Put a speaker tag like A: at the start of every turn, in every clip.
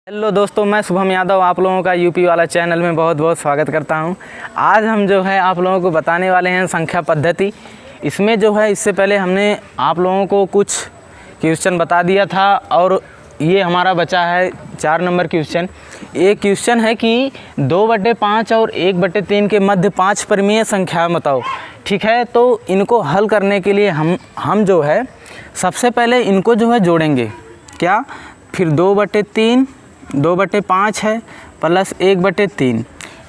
A: Hello दोस्तों, मैं शुभम यादव आप लोगों का यूपी वाला चैनल में बहुत बहुत स्वागत करता हूं। आज हम जो है आप लोगों को बताने वाले हैं संख्या पद्धति। इसमें जो है इससे पहले हमने आप लोगों को कुछ क्वेश्चन बता दिया था और ये हमारा बचा है 4 नंबर क्वेश्चन। ये क्वेश्चन है कि 2/5 और 1/3 के मध्य 5 परिमेय संख्या बताओ। ठीक है, तो इनको हल करने के लिए हम जो है सबसे पहले इनको जो है जोड़ेंगे। क्या? फिर 2/3 2/5 है प्लस 1/3।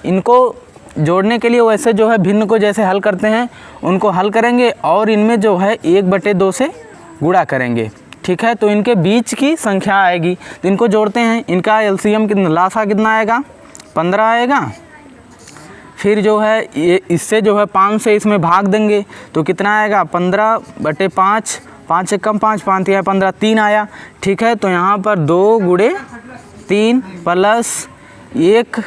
A: इनको जोड़ने के लिए वैसे जो है भिन्न को जैसे हल करते हैं उनको हल करेंगे और इनमें जो है 1/2 से गुणा करेंगे। ठीक है, तो इनके बीच की संख्या आएगी, तो इनको जोड़ते हैं। इनका एलसीएम कितना, लासा कितना आएगा? 15 आएगा। फिर जो है ये इससे जो है 5 से इसमें भाग देंगे तो कितना आएगा? 15/5, 5 एक कम 5, 5 या 15, 3 आया। ठीक है, तो यहाँ पर 2 गुणे 3 प्लस 1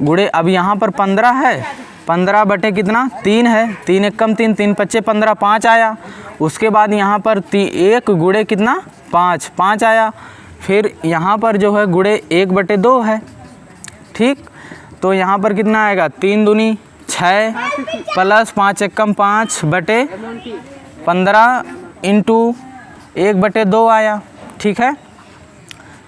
A: गुणे, अब यहाँ पर 15 है, 15 बटे कितना? 3 है, 3 एक कम 3, 3 पच्चे 15, 5 आया। उसके बाद यहाँ पर 1 गुणे कितना? 5, 5 आया। फिर यहाँ पर जो है गुणे 1/2 है। ठीक, तो यहाँ पर कितना आएगा? 3 दूनी 6 प्लस 5 एक कम 5 बटे 15 इंटू 1/2 आया। ठीक है,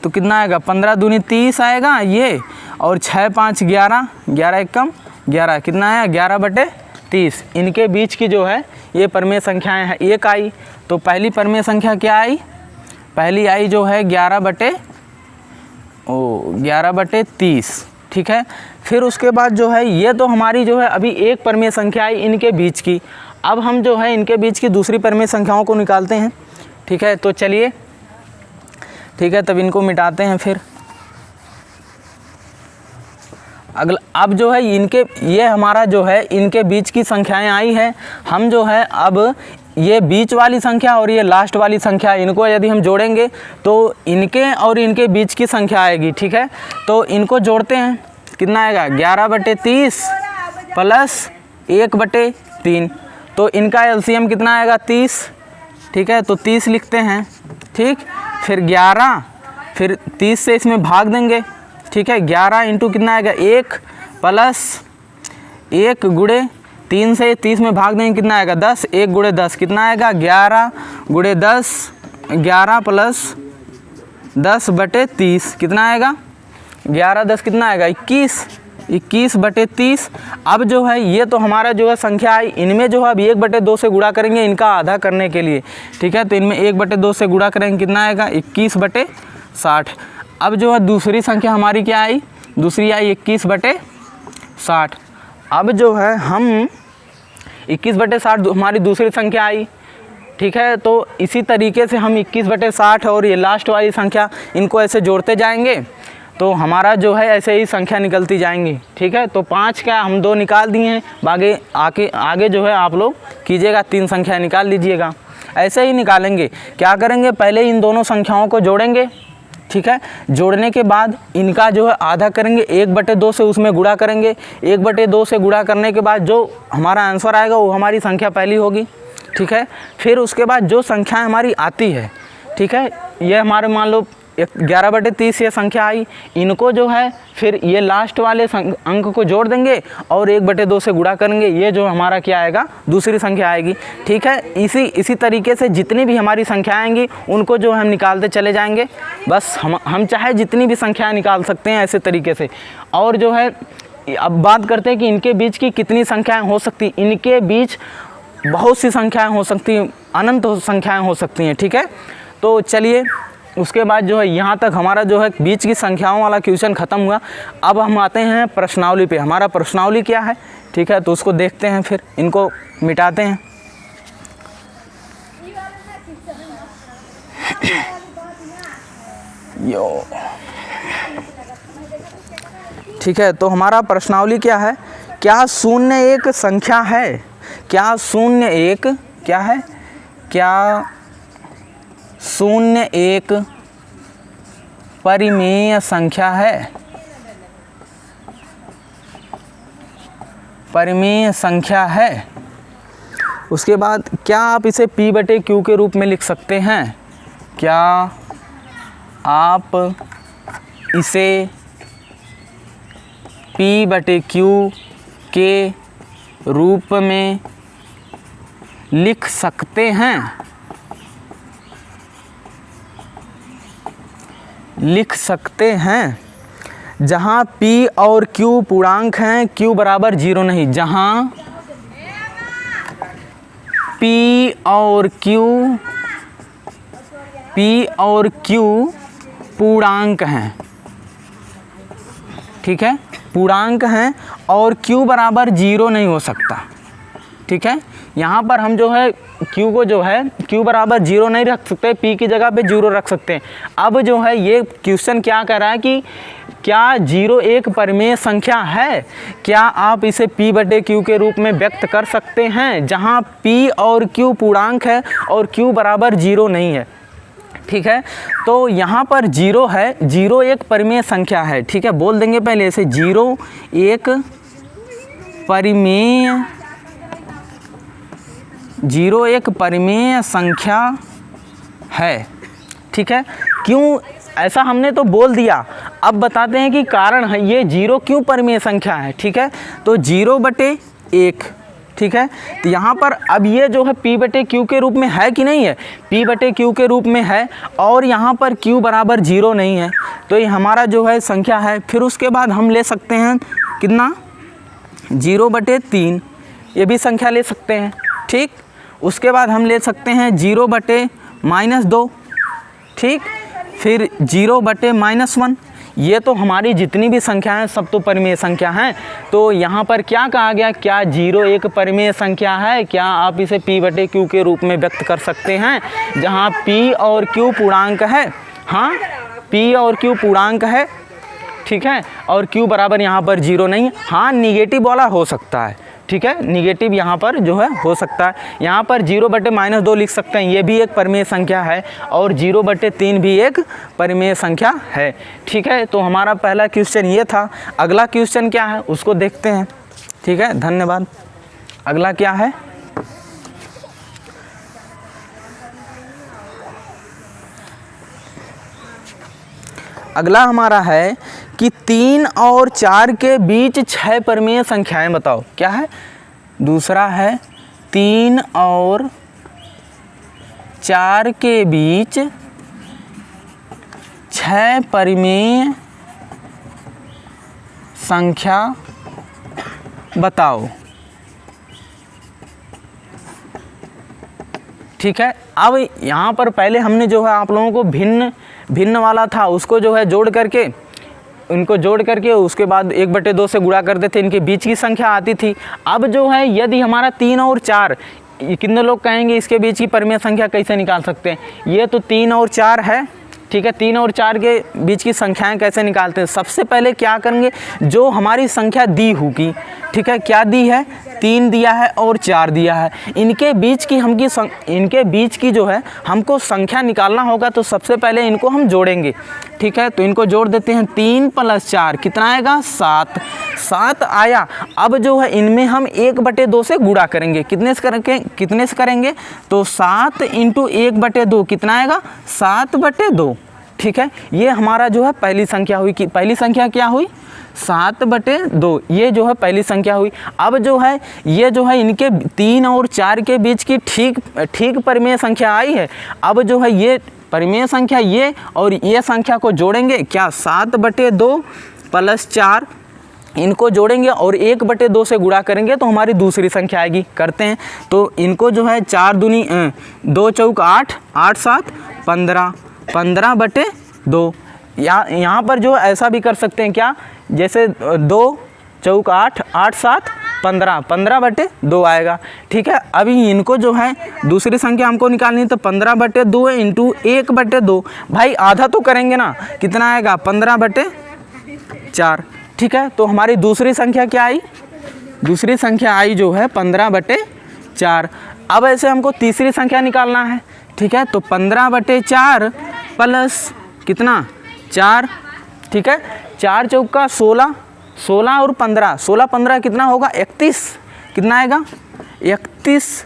A: तो कितना आएगा? 15 दूनी 30 आएगा ये, और 6 5 11, 11 एक कम 11, कितना आया? 11/30। इनके बीच की जो है ये परिमेय संख्याएं हैं। एक आई, तो पहली परिमेय संख्या क्या आई? पहली आई जो है 11/30। ठीक है, फिर उसके बाद जो है ये तो हमारी जो है अभी एक परिमेय संख्या आई इनके बीच की। अब हम जो है इनके बीच की दूसरी परिमेय संख्याओं को निकालते हैं। ठीक है, तो चलिए, ठीक है, तब इनको मिटाते हैं। फिर अगला, अब जो है ये हमारा जो है इनके बीच की संख्याएं आई है। हम जो है अब ये बीच वाली संख्या और ये लास्ट वाली संख्या, इनको यदि हम जोड़ेंगे तो इनके और इनके बीच की संख्या आएगी। ठीक है, तो इनको जोड़ते हैं। कितना आएगा? 11/30 प्लस 1/3, तो इनका एलसीएम कितना आएगा? 30। ठीक है, तो 30 लिखते हैं। ठीक, फिर 11, फिर 30 से इसमें भाग देंगे। ठीक है, 11 इंटू कितना आएगा? 1 प्लस 1 गुणे 3 से 30 में भाग देंगे, कितना आएगा? 10, 1 गुणे 10 कितना आएगा? 11 गुणे 10, 11 प्लस 10/30 कितना आएगा? 11 10 कितना आएगा? 21, 21/30। अब जो है ये तो हमारा जो है संख्या आई, इनमें जो है अब 1/2 से गुणा करेंगे इनका आधा करने के लिए। ठीक है, तो इनमें 1/2 से गुणा करेंगे, कितना आएगा? 21/60। अब जो है दूसरी संख्या हमारी क्या आई? दूसरी आई 21/60। अब जो है हम 21/60 हमारी दूसरी संख्या आई। ठीक है, तो इसी तरीके से हम 21/60 और ये लास्ट वाली संख्या इनको ऐसे जोड़ते जाएंगे तो हमारा जो है ऐसे ही संख्या निकलती जाएंगी। ठीक है, तो 5 का हम 2 निकाल दिए हैं, आगे जो है आप लोग कीजिएगा, 3 संख्या निकाल लीजिएगा। ऐसे ही निकालेंगे। क्या करेंगे? पहले इन दोनों संख्याओं को जोड़ेंगे। ठीक है, जोड़ने के बाद इनका जो है आधा करेंगे, 1/2 से उसमें गुणा करेंगे। 1/2 से गुणा करने के बाद जो हमारा आंसर आएगा वो हमारी संख्या पहली होगी। ठीक है, फिर उसके बाद जो संख्या हमारी आती है, ठीक है, ये हमारे मान लो 11/30 ये संख्या आई, इनको जो है फिर ये लास्ट वाले अंक को जोड़ देंगे और 1/2 से गुणा करेंगे, ये जो हमारा क्या आएगा? दूसरी संख्या आएगी। ठीक है, इसी तरीके से जितनी भी हमारी संख्या आएंगी उनको जो हम निकालते चले जाएंगे। बस हम चाहे जितनी भी संख्याएं निकाल सकते हैं ऐसे तरीके से। और जो है अब बात करते हैं कि इनके बीच की कितनी संख्याएँ हो सकती। इनके बीच बहुत सी संख्याएँ हो सकती, अनंत संख्याएँ हो सकती हैं। ठीक है, तो चलिए, उसके बाद जो है यहाँ तक हमारा जो है बीच की संख्याओं वाला क्वेश्चन ख़त्म हुआ। अब हम आते हैं प्रश्नावली पे। हमारा प्रश्नावली क्या है? ठीक है, तो उसको देखते हैं, फिर इनको मिटाते हैं। ठीक है, तो हमारा प्रश्नावली क्या है? क्या 0 एक संख्या है? क्या 0 एक क्या है? क्या 0 एक परिमेय संख्या है? परिमेय संख्या है। उसके बाद क्या आप इसे P/Q के रूप में लिख सकते हैं? क्या आप इसे P/Q के रूप में लिख सकते हैं, जहाँ P और Q पूर्णांक हैं, Q बराबर 0 नहीं, जहाँ P और Q पूर्णांक हैं, ठीक है, पूर्णांक हैं और Q बराबर 0 नहीं हो सकता, ठीक है। यहाँ पर हम जो है Q को जो है Q बराबर 0 नहीं रख सकते, P की जगह पे 0 रख सकते हैं। अब जो है ये क्वेश्चन क्या कर रहा है कि क्या 0 एक परिमेय संख्या है, क्या आप इसे P/Q के रूप में व्यक्त कर सकते हैं, जहाँ P और Q पूर्णांक है और Q बराबर 0 नहीं है, ठीक है। तो यहाँ पर 0 है, 0 एक परिमेय संख्या है, ठीक है, बोल देंगे पहले इसे 0 एक परिमेय संख्या है, ठीक है। क्यों ऐसा हमने तो बोल दिया, अब बताते हैं कि कारण है ये 0 क्यों परिमेय संख्या है, ठीक है। तो 0/1, ठीक है। तो यहाँ पर अब ये जो है P/Q के रूप में है कि नहीं है, P/Q के रूप में है और यहाँ पर Q बराबर 0 नहीं है, तो ये हमारा जो है संख्या है। फिर उसके बाद हम ले सकते हैं कितना 0/3, ये भी संख्या ले सकते हैं, ठीक। उसके बाद हम ले सकते हैं 0/-2, ठीक। फिर 0/-1, ये तो हमारी जितनी भी संख्या हैं सब तो परिमेय संख्या हैं। तो यहाँ पर क्या कहा गया, क्या 0 एक परिमेय संख्या है, क्या आप इसे P/Q के रूप में व्यक्त कर सकते हैं, जहाँ P और Q पूर्णांक है, हाँ P और Q पूर्णांक है, ठीक है, और Q बराबर यहाँ पर 0 नहीं है, हाँ निगेटिव वाला हो सकता है, ठीक है, निगेटिव यहाँ पर जो है हो सकता है। यहाँ पर 0/-2 लिख सकते हैं, ये भी एक परिमेय संख्या है, और 0/3 भी एक परिमेय संख्या है, ठीक है। तो हमारा पहला क्वेश्चन ये था। अगला क्वेश्चन क्या है उसको देखते हैं, ठीक है, धन्यवाद। अगला क्या है, अगला हमारा है कि 3 और 4 के बीच 6 परिमेय संख्याएं बताओ, क्या है। दूसरा है 3 और 4 के बीच 6 परिमेय संख्या बताओ, ठीक है। अब यहाँ पर पहले हमने जो है आप लोगों को भिन्न वाला था उसको जो है जोड़ करके उसके बाद 1/2 से गुणा करते थे, इनके बीच की संख्या आती थी। अब जो है यदि हमारा 3 और 4, कितने लोग कहेंगे इसके बीच की परिमेय संख्या कैसे निकाल सकते हैं, ये तो 3 और 4 है, ठीक है। 3 और 4 के बीच की संख्याएं कैसे निकालते हैं, सबसे पहले क्या करेंगे, जो हमारी संख्या दी होगी, ठीक है, क्या दी है, 3 दिया है और 4 दिया है, इनके बीच की जो है हमको संख्या निकालना होगा। तो सबसे पहले इनको हम जोड़ेंगे, ठीक है। तो इनको जोड़ देते हैं, 3 + 4 कितना आएगा, 7 आया। अब जो है इनमें हम 1/2 से गुणा करेंगे, कितने से करेंगे, तो 7 × 1/2 कितना आएगा, 7/2, ठीक है। ये हमारा जो है पहली संख्या हुई, कि पहली संख्या क्या हुई, 7/2, ये जो है पहली संख्या हुई। अब जो है ये जो है इनके 3 और 4 के बीच की ठीक परिमेय संख्या आई है। अब जो है ये परिमेय संख्या ये और ये संख्या को जोड़ेंगे, क्या 7/2 + 4, इनको जोड़ेंगे और 1/2 से गुणा करेंगे तो हमारी दूसरी संख्या आएगी। करते हैं, तो इनको जो है 4 दूनी 2 चौक 8, 8 7 15, 15/2। यहाँ पर जो ऐसा भी कर सकते हैं, क्या, जैसे 2 चौक 8, 8 7 15, 15/2 आएगा, ठीक है। अभी इनको जो है दूसरी संख्या हमको निकालनी है, तो 15/2 × 1/2, भाई आधा तो करेंगे ना, कितना आएगा, 15/4, ठीक है। तो हमारी दूसरी संख्या क्या आई, दूसरी संख्या आई जो है 15/4। अब ऐसे हमको तीसरी संख्या निकालना है, ठीक है। तो 15/4 प्लस कितना, 4, ठीक है, 4 चौका 16, 16 और 15, 16 15 कितना होगा, 31, कितना आएगा, 31,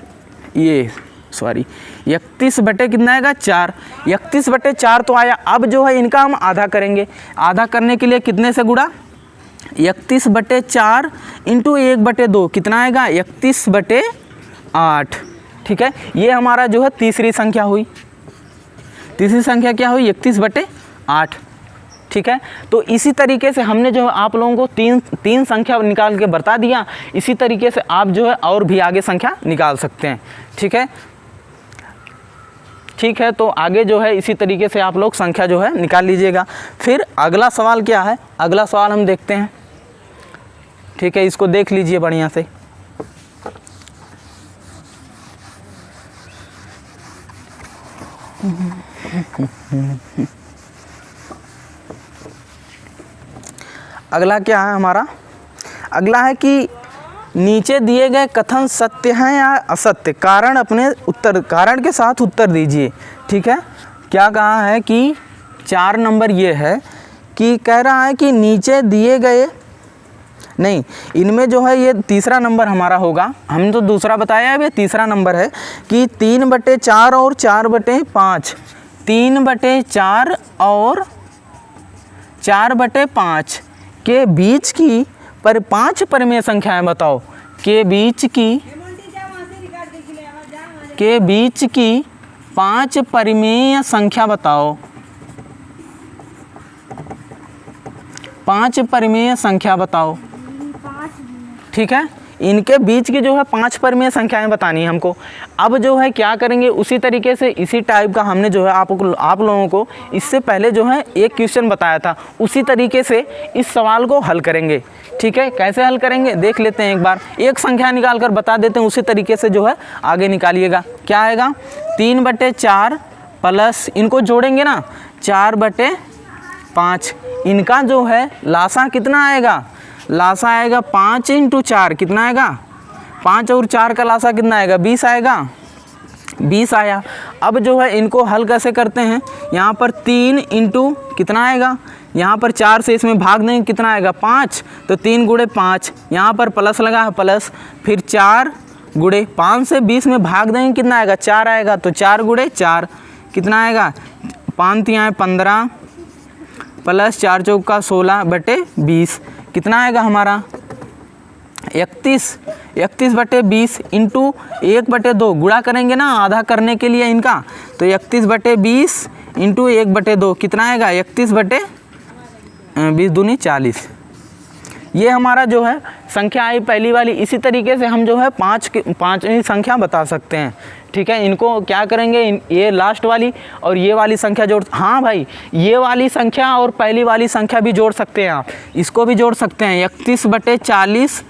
A: 31 बटे कितना आएगा 4, 31 बटे 4 तो आया। अब जो है इनका हम आधा करेंगे। आधा करने के लिए कितने से गुणा, 31 बटे 4 इंटू 1 बटे 2 कितना आएगा 31 बटे 8। ठीक है, ये हमारा जो है तीसरी संख्या हुई। तीसरी संख्या क्या हुई 31 बटे 8। ठीक है, तो इसी तरीके से हमने जो है आप लोगों को तीन संख्या निकाल के बता दिया। इसी तरीके से आप जो है और भी आगे संख्या निकाल सकते हैं। ठीक है, ठीक है, तो आगे जो है इसी तरीके से आप लोग संख्या जो है निकाल लीजिएगा। फिर अगला सवाल क्या है, अगला सवाल हम देखते हैं। ठीक है, इसको देख लीजिए बढ़िया से। अगला क्या है हमारा, अगला है कि नीचे दिए गए कथन सत्य हैं या असत्य, कारण के साथ उत्तर दीजिए। ठीक है, क्या कहा है कि 4 नंबर ये है कि कह रहा है कि नीचे दिए गए, नहीं इनमें जो है ये तीसरा नंबर हमारा होगा। हमने तो दूसरा बताया है, ये तीसरा नंबर है कि 3 बटे 4 और 4 बटे 5, 3 बटे 4 और 4 बटे 5 के बीच की 5 परिमेय संख्याएं बताओ। के बीच की 5 परिमेय संख्या बताओ। 5 परिमेय संख्या बताओ। ठीक है, इनके बीच की जो है 5 परिमेय संख्याएं बतानी है हमको। अब जो है क्या करेंगे, उसी तरीके से इसी टाइप का हमने जो है आप लोगों को इससे पहले जो है एक क्वेश्चन बताया था, उसी तरीके से इस सवाल को हल करेंगे। ठीक है, कैसे हल करेंगे देख लेते हैं एक बार। एक संख्या निकाल कर बता देते हैं, उसी तरीके से जो है आगे निकालिएगा। क्या आएगा 3 बटे 4 प्लस, इनको जोड़ेंगे ना 4 बटे 5, इनका जो है लासा कितना आएगा, लासा आएगा 5 इंटू 4 कितना आएगा, 5 और 4 का लासा कितना आएगा 20 आएगा, 20 आया। अब जो है इनको हल कैसे करते हैं, यहाँ पर 3 इंटू कितना आएगा, यहाँ पर 4 से इसमें भाग देंगे कितना आएगा 5, तो 3 गुणे 5, यहाँ पर प्लस लगा है प्लस, फिर 4 गुणे 5 से 20 में भाग देंगे कितना आएगा 4 आएगा, तो 4 गुणे 4 कितना आएगा 5 तिहाई 15 प्लस 4 चौका 16 बटे 20 कितना आएगा हमारा 31 बटे 20 इंटू 1 बटे 2 गुणा करेंगे ना आधा करने के लिए इनका, तो 31 बटे 20 इंटू 1 बटे 2 कितना आएगा 31 बटे 20 दूनी 40। ये हमारा जो है संख्या आई पहली वाली। इसी तरीके से हम जो है पाँचवीं संख्या बता सकते हैं। ठीक है, इनको क्या करेंगे, ये लास्ट वाली और ये वाली संख्या जोड़, हाँ भाई ये वाली संख्या और पहली वाली संख्या भी जोड़ सकते हैं आप, इसको भी जोड़ सकते हैं। 31 बटे 40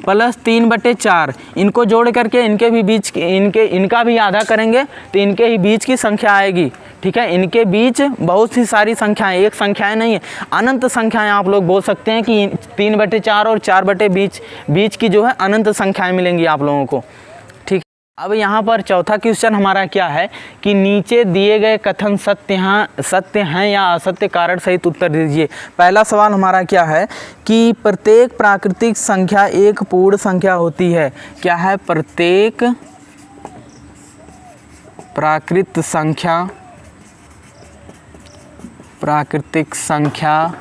A: प्लस 3 बटे 4, इनको जोड़ करके इनके भी बीच इनका भी आधा करेंगे तो इनके ही बीच की संख्या आएगी। ठीक है, इनके बीच बहुत सी सारी संख्याएं, एक संख्याएं नहीं है, अनंत संख्याएं आप लोग बोल सकते हैं कि 3 बटे 4 और 4 बटे बीच की जो है अनंत संख्याएं मिलेंगी आप लोगों को। ठीक, अब यहाँ पर चौथा क्वेश्चन हमारा क्या है कि नीचे दिए गए कथन सत्य हैं या असत्य, कारण सहित उत्तर दीजिए। पहला सवाल हमारा क्या है कि प्रत्येक प्राकृतिक संख्या एक पूर्ण संख्या होती है। क्या है, प्रत्येक प्राकृतिक संख्या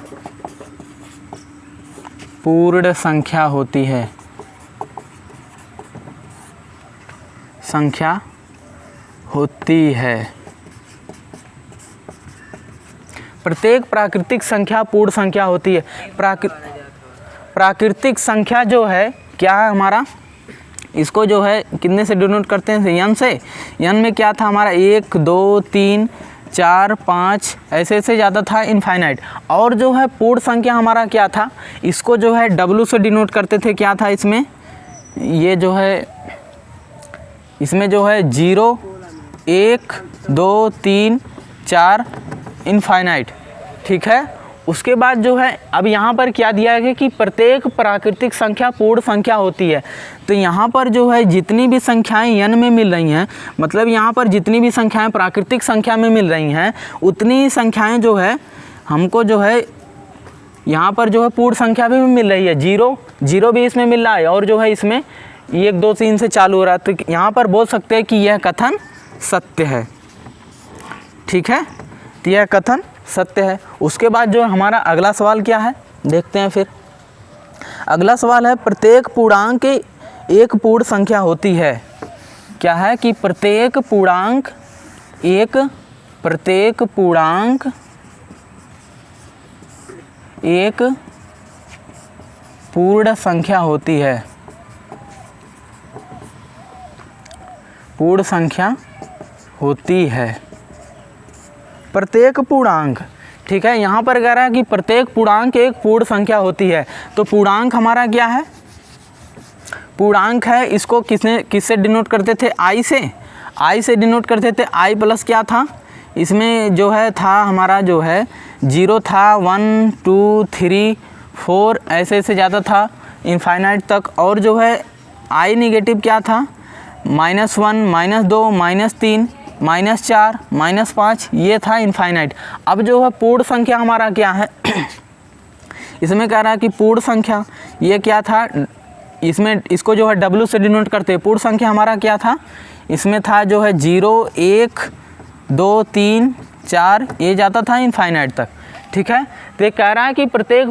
A: पूर्ण संख्या होती है। प्रत्येक प्राकृतिक संख्या पूर्ण संख्या होती है। प्राकृतिक संख्या जो है क्या है हमारा, इसको जो है कितने से डिनोट करते हैं, n से। n में क्या था हमारा 1 2 3 4 5 ऐसे ज़्यादा था इनफाइनाइट। और जो है पूर्ण संख्या हमारा क्या था, इसको जो है w से डिनोट करते थे। क्या था इसमें, ये जो है इसमें जो है 0 1 2 3 4 इनफाइनाइट। ठीक है, उसके बाद जो है अब यहाँ पर क्या दिया है कि प्रत्येक प्राकृतिक संख्या पूर्ण संख्या होती है। तो यहाँ पर जो है जितनी भी संख्याएं n में मिल रही हैं, मतलब यहाँ पर जितनी भी संख्याएं प्राकृतिक संख्या में मिल रही हैं, उतनी संख्याएं जो है हमको जो है यहाँ पर जो है पूर्ण संख्या भी मिल रही है। 0 भी इसमें मिल रहा है और जो है इसमें 1 2 3 से चालू हो रहा है। तो यहाँ पर बोल सकते हैं कि यह कथन सत्य है। ठीक है, तो यह कथन सत्य है। उसके बाद जो हमारा अगला सवाल क्या है देखते हैं। फिर अगला सवाल है प्रत्येक पूर्णांक एक पूर्ण संख्या होती है। क्या है कि प्रत्येक पूर्णांक एक पूर्ण संख्या होती है। पूर्ण संख्या होती है प्रत्येक पूर्णांक। ठीक है, यहाँ पर कह रहा है कि प्रत्येक पूर्णांक एक पूर्ण संख्या होती है। तो पूर्णांक हमारा क्या है? पूर्णांक है, इसको किससे डिनोट करते थे? आई से डिनोट करते थे। आई प्लस क्या था इसमें जो है था हमारा जो है 0 था, 1 2 3 4 ऐसे ज़्यादा था इनफाइनाइट तक। और जो है आई निगेटिव क्या था? -1 -2 -3 -4 -5 ये था इनफाइनाइट। अब जो है पूर्ण संख्या हमारा क्या है? इसमें कह रहा है कि पूर्ण संख्या ये क्या था? इसमें इसको जो है W से डिनोट करते हैं। पूर्ण संख्या हमारा क्या था? इसमें था जो है 0 1 2 3 4 ये जाता था इनफाइनाइट तक। ठीक है, तो ये कह रहा है कि प्रत्येक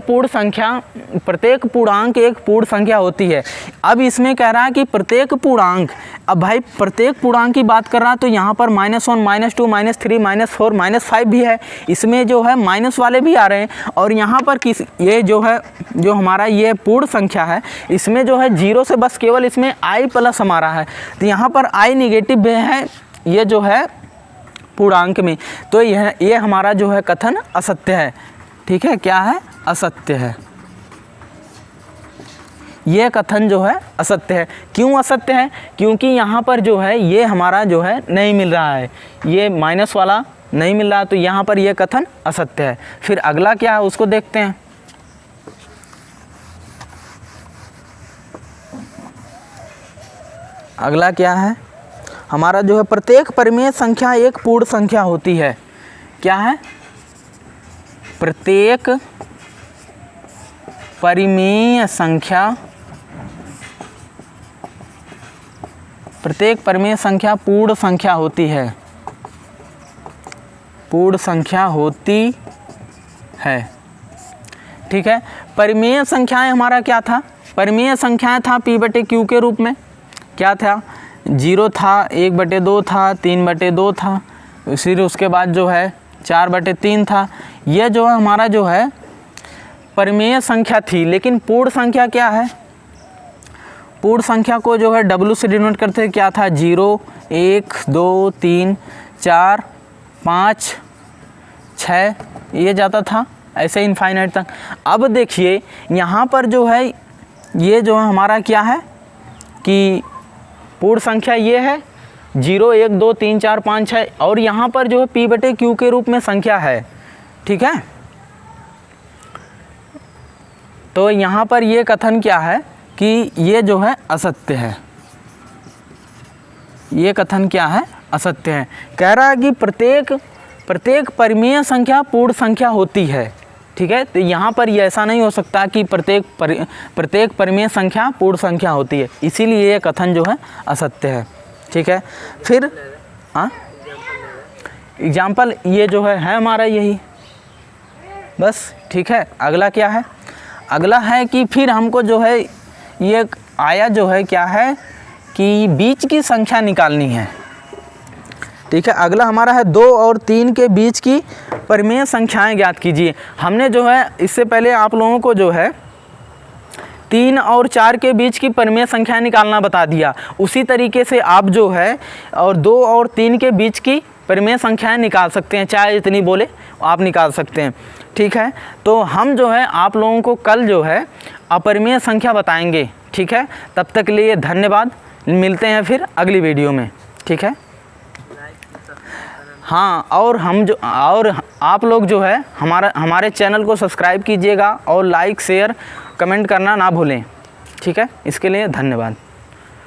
A: पूर्णांक एक पूर्ण संख्या होती है। अब इसमें कह रहा है कि प्रत्येक पूर्णांक, अब भाई प्रत्येक पूर्णांक की बात कर रहा है तो यहाँ पर -1 -2 -3 -4 -5 भी है। इसमें जो है माइनस वाले भी आ रहे हैं। और यहाँ पर ये जो है जो हमारा ये पूर्ण संख्या है इसमें जो है 0 से बस केवल इसमें आई प्लस हमारा है। तो यहाँ पर आई निगेटिव भी है ये जो है पूर्णांक में। तो ये हमारा जो है कथन असत्य है। ठीक है, क्या है? असत्य है। ये कथन जो है असत्य है। क्यों असत्य है? क्योंकि यहाँ पर जो है ये हमारा जो है नहीं मिल रहा है, ये माइनस वाला नहीं मिल रहा, तो यहाँ पर ये कथन असत्य है। फिर अगला क्या है उसको देखते हैं। अगला क्या है हमारा जो है प्रत्येक परिमेय संख्या एक पूर्ण संख्या होती है। क्या है? प्रत्येक परिमेय संख्या पूर्ण संख्या होती है। पूर्ण संख्या होती है। ठीक है, परिमेय संख्याएं हमारा क्या था? परिमेय संख्याएं था P/Q के रूप में। क्या था? 0 था, 1/2 था, 3/2 था, फिर उसके बाद जो है 4/3 था। यह जो है हमारा जो है परिमेय संख्या थी। लेकिन पूर्ण संख्या क्या है? पूर्ण संख्या को जो है W से डिनोट करते हैं। क्या था? 0 1 2 3 4 5 6 ये जाता था ऐसे इनफाइनाइट तक। अब देखिए यहाँ पर जो है ये जो है हमारा क्या है कि पूर्ण संख्या ये है 0 1 2 3 4 5 6 और यहाँ पर जो है P/Q के रूप में संख्या है। ठीक है, तो यहाँ पर ये कथन क्या है कि ये जो है असत्य है। ये कथन क्या है? असत्य है। कह रहा है कि प्रत्येक परिमेय संख्या पूर्ण संख्या होती है। ठीक है, तो यहाँ पर ये ऐसा नहीं हो सकता कि प्रत्येक परिमेय संख्या पूर्ण संख्या होती है, इसीलिए ये कथन जो है असत्य है। ठीक है, फिर एग्जाम्पल ये जो है हमारा यही बस। ठीक है, अगला क्या है? अगला है कि फिर हमको जो है ये आया जो है क्या है कि बीच की संख्या निकालनी है। ठीक है, अगला हमारा है 2 और 3 के बीच की परिमेय संख्याएं ज्ञात कीजिए। हमने जो है इससे पहले आप लोगों को जो है 3 और 4 के बीच की परिमेय संख्या निकालना बता दिया। उसी तरीके से आप जो है और 2 और 3 के बीच की परिमेय संख्याएं निकाल सकते हैं, चाहे जितनी बोले आप निकाल सकते हैं। ठीक है, तो हम जो है आप लोगों को कल जो है अपरिमेय संख्या बताएंगे। ठीक है, तब तक के लिए धन्यवाद। मिलते हैं फिर अगली वीडियो में। ठीक है, हाँ, और आप लोग जो है हमारे चैनल को सब्सक्राइब कीजिएगा और लाइक शेयर कमेंट करना ना भूलें। ठीक है, इसके लिए धन्यवाद।